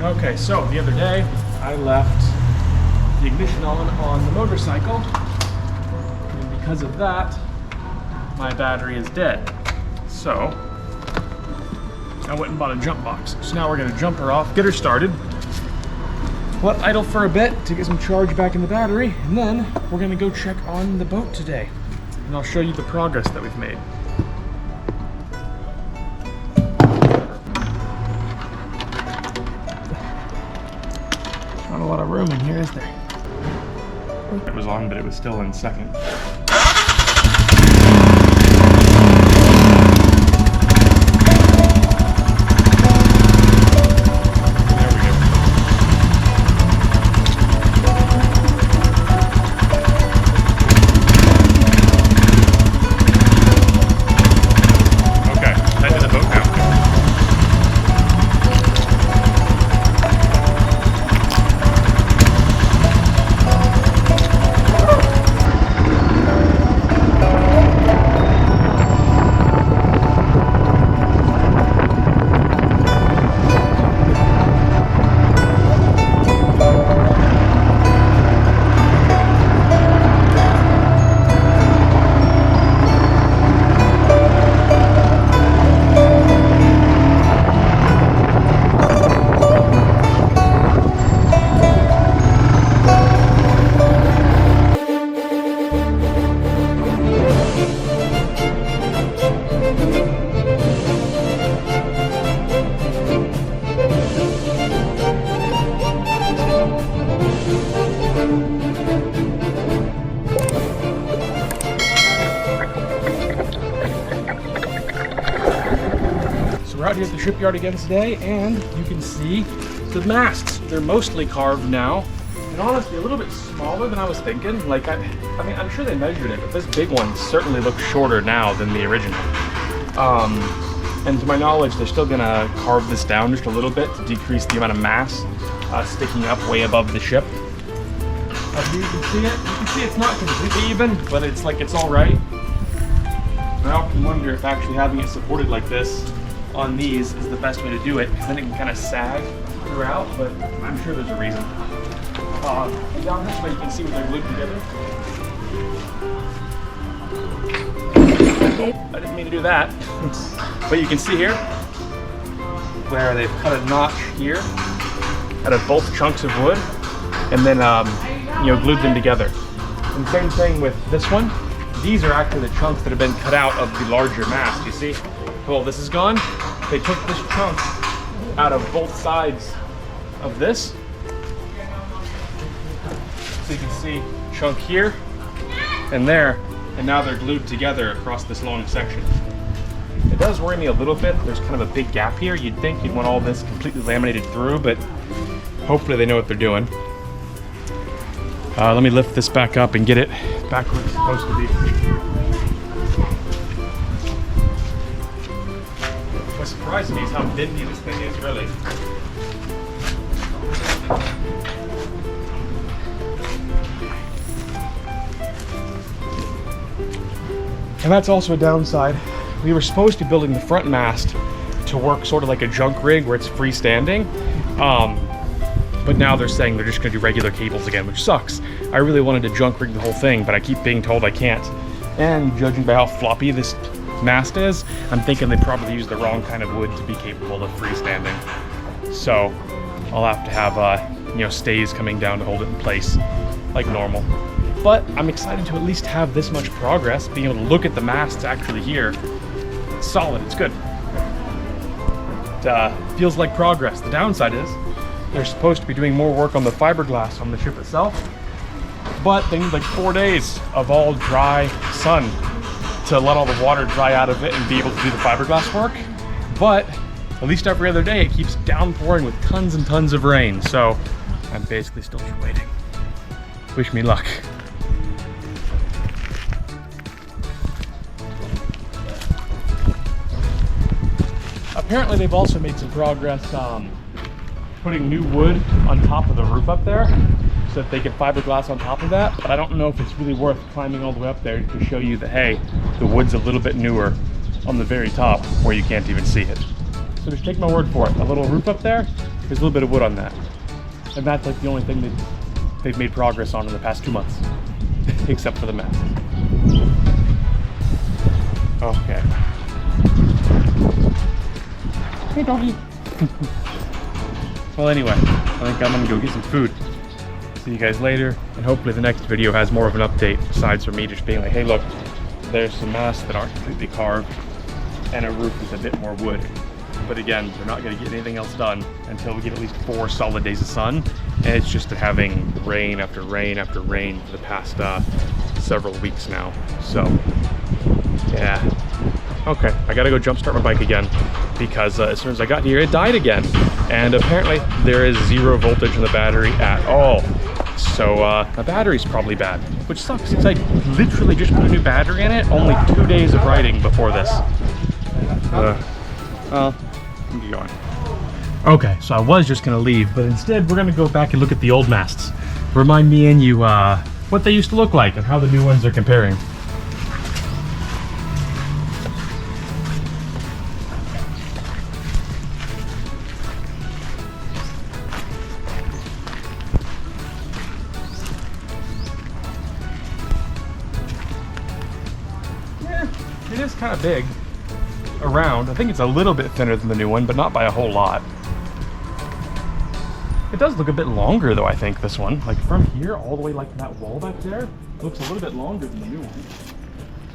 Okay, so the other day I left the ignition on the motorcycle, and because of that, my battery is dead. So I went and bought a jump box. So now we're gonna jump her off, get her started, let idle for a bit to get some charge back in the battery, and then we're gonna go check on the boat today. And I'll show you the progress that we've made. Not a lot of room in here, is there? It was on, but it was still in second. We're out here at the shipyard again today, and you can see the masts. They're mostly carved now, and honestly a little bit smaller than I was thinking. Like, I mean, I'm sure they measured it, but this big one certainly looks shorter now than the original. And to my knowledge, they're still gonna carve this down just a little bit to decrease the amount of mass sticking up way above the ship. Up here you can see it. You can see it's not completely even, but it's like it's all right. And I often wonder if actually having it supported like this on these is the best way to do it, because then it can kind of sag throughout, but I'm sure there's a reason. And down this way you can see where they're glued together. I didn't mean to do that, but you can see here where they've cut a notch here out of both chunks of wood, and then glued them together. And same thing with this one. These are actually the chunks that have been cut out of the larger mast. You see? Well, this is gone. They took this chunk out of both sides of this. So you can see chunk here and there, and now they're glued together across this long section. It does worry me a little bit. There's kind of a big gap here. You'd think you'd want all this completely laminated through, but hopefully they know what they're doing. Let me lift this back up and get it back where it's supposed to be. What's surprising me is how bendy this thing is, really. And that's also a downside. We were supposed to be building the front mast to work sort of like a junk rig where it's freestanding. But now they're saying they're just gonna do regular cables again, which sucks. I really wanted to junk rig the whole thing, but I keep being told I can't. And judging by how floppy this mast is, I'm thinking they probably used the wrong kind of wood to be capable of freestanding. So I'll have to have stays coming down to hold it in place like normal. But I'm excited to at least have this much progress, being able to look at the masts actually here. It's solid, it's good. It feels like progress. The downside is they're supposed to be doing more work on the fiberglass on the ship itself, but they need like 4 days of all dry sun to let all the water dry out of it and be able to do the fiberglass work. But at least every other day it keeps downpouring with tons and tons of rain, so I'm basically still just waiting. Wish me luck. Apparently they've also made some progress putting new wood on top of the roof up there so that they can fiberglass on top of that, but I don't know if it's really worth climbing all the way up there to show you that, hey, the wood's a little bit newer on the very top where you can't even see it. So just take my word for it. A little roof up there, There's a little bit of wood on that. And that's like the only thing that they've made progress on in the past 2 months. Except for the mast. Okay. Hey, doggy. Well, anyway, I think I'm gonna go get some food. See you guys later, and hopefully the next video has more of an update besides for me just being like, hey, look, there's some masts that aren't completely carved, and a roof with a bit more wood. But again, we're not going to get anything else done until we get at least 4 solid days of sun, and it's just having rain after rain after rain for the past several weeks now. So, yeah. Okay, I gotta go jumpstart my bike again because as soon as I got here, it died again. And apparently there is 0 voltage in the battery at all. So the battery's probably bad, which sucks since I literally just put a new battery in it only 2 days of riding before this. Well, keep going. Okay, so I was just gonna leave, but instead we're gonna go back and look at the old masts. Remind me and you what they used to look like and how the new ones are comparing. It is kind of big around. I think it's a little bit thinner than the new one, but not by a whole lot. It does look a bit longer though, I think, this one. Like from here all the way like that wall back there, it looks a little bit longer than the new one.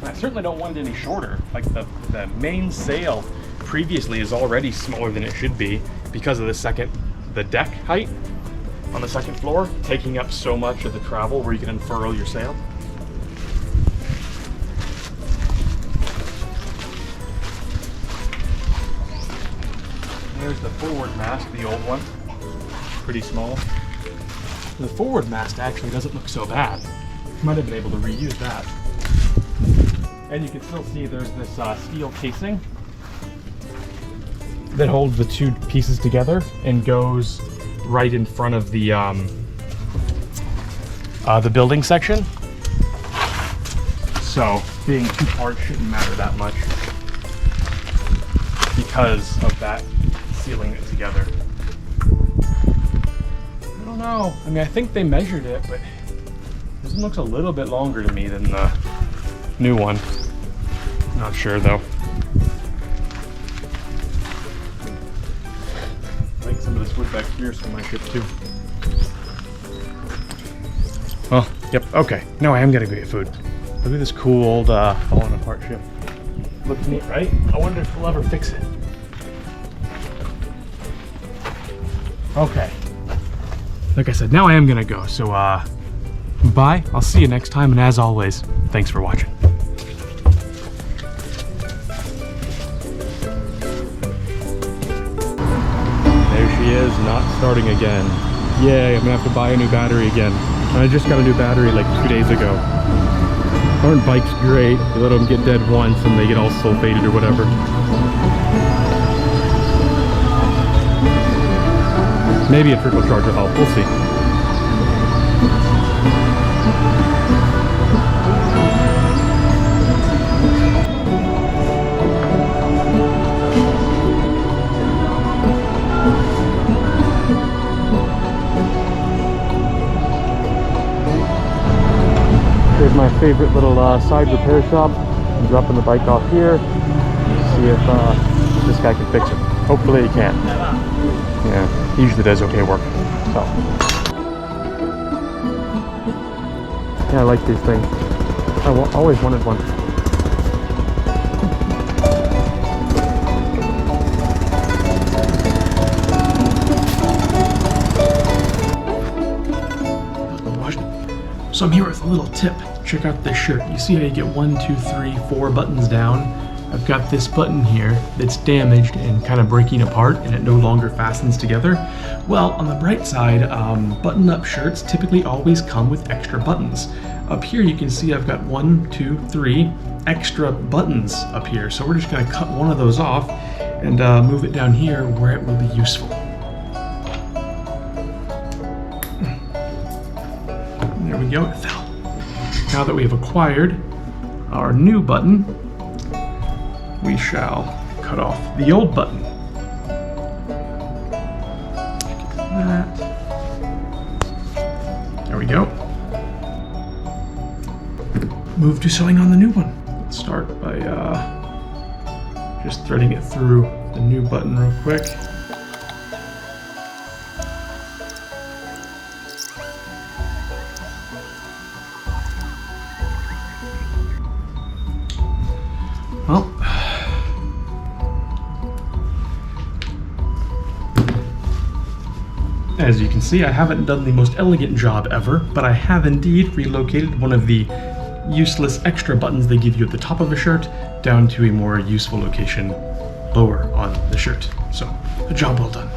And I certainly don't want it any shorter. Like the main sail previously is already smaller than it should be because of the deck height on the second floor, taking up so much of the travel where you can unfurl your sail. There's the forward mast, the old one. Pretty small. The forward mast actually doesn't look so bad. Might have been able to reuse that. And you can still see there's this steel casing that holds the 2 pieces together and goes right in front of the building section. So being 2 parts shouldn't matter that much because of that sealing it together. I don't know. I mean, I think they measured it, but this one looks a little bit longer to me than the new one. Not sure though. I think some of this wood back here is from my ship too. Well, yep, okay. Now I am gonna go get food. Look at this cool old falling apart ship. Looks neat, right? I wonder if we'll ever fix it. Okay. Like I said, now I am gonna go. So, bye. I'll see you next time. And as always, thanks for watching. There she is, not starting again. Yay, I'm gonna have to buy a new battery again. And I just got a new battery like 2 days ago. Aren't bikes great? You let them get dead once and they get all sulfated or whatever. Maybe a trickle charge will help, we'll see. Here's my favorite little side repair shop. I'm dropping the bike off here. See if this guy can fix it. Hopefully he can. Yeah, he usually does okay work. So, yeah, I like these things. I always wanted one. So I'm here with a little tip. Check out this shirt. You see how you get 1, 2, 3, 4 buttons down? I've got this button here that's damaged and kind of breaking apart and it no longer fastens together. Well, on the bright side, button-up shirts typically always come with extra buttons. Up here you can see I've got 1, 2, 3 extra buttons up here. So we're just gonna cut one of those off and move it down here where it will be useful. There we go, it fell. Now that we have acquired our new button, we shall cut off the old button. go. Move to sewing on the new one. Let's start by just threading it through the new button real quick. Well, as you can see, I haven't done the most elegant job ever, but I have indeed relocated one of the useless extra buttons they give you at the top of a shirt down to a more useful location lower on the shirt. So, a job well done.